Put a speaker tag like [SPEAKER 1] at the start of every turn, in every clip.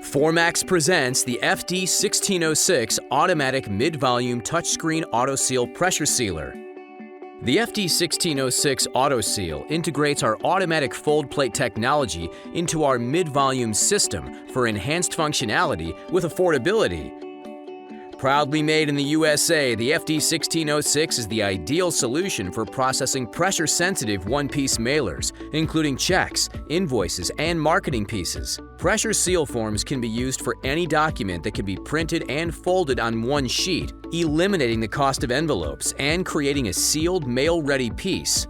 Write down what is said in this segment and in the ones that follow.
[SPEAKER 1] Formax presents the FD1606 Automatic Mid-Volume Touchscreen AutoSeal Pressure Sealer. The FD1606 AutoSeal integrates our automatic fold plate technology into our mid-volume system for enhanced functionality with affordability. Proudly made in the USA, the FD1606 is the ideal solution for processing pressure-sensitive one-piece mailers, including checks, invoices, and marketing pieces. Pressure seal forms can be used for any document that can be printed and folded on one sheet, eliminating the cost of envelopes and creating a sealed, mail-ready piece.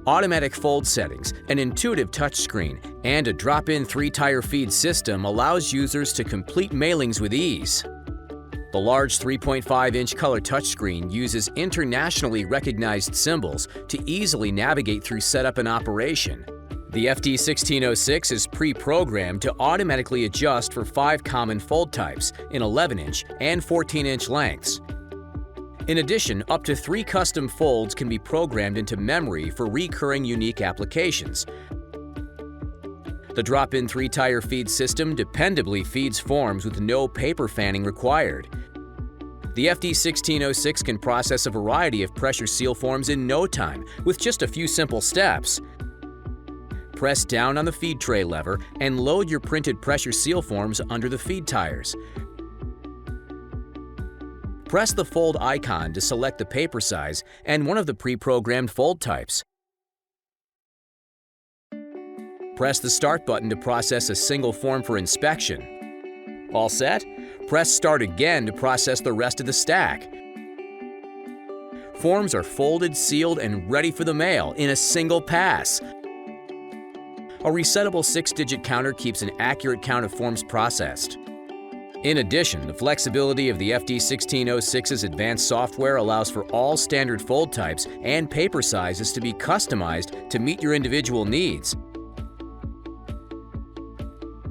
[SPEAKER 1] Automatic fold settings, an intuitive touchscreen, and a drop-in 3-tire feed system allows users to complete mailings with ease. The large 3.5-inch color touchscreen uses internationally recognized symbols to easily navigate through setup and operation. The FD1606 is pre-programmed to automatically adjust for 5 common fold types in 11-inch and 14-inch lengths. In addition, up to 3 custom folds can be programmed into memory for recurring unique applications. The drop-in 3-tire feed system dependably feeds forms with no paper fanning required. The FD1606 can process a variety of pressure seal forms in no time with just a few simple steps. Press down on the feed tray lever and load your printed pressure seal forms under the feed tires. Press the fold icon to select the paper size and one of the pre-programmed fold types. Press the Start button to process a single form for inspection. All set? Press Start again to process the rest of the stack. Forms are folded, sealed, and ready for the mail in a single pass. A resettable 6-digit counter keeps an accurate count of forms processed. In addition, the flexibility of the FD1606's advanced software allows for all standard fold types and paper sizes to be customized to meet your individual needs.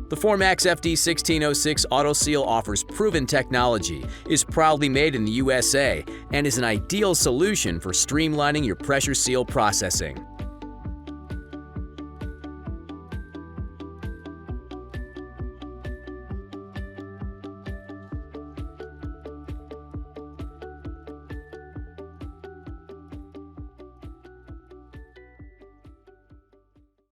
[SPEAKER 1] The Formax FD1606 AutoSeal offers proven technology, is proudly made in the USA, and is an ideal solution for streamlining your pressure seal processing.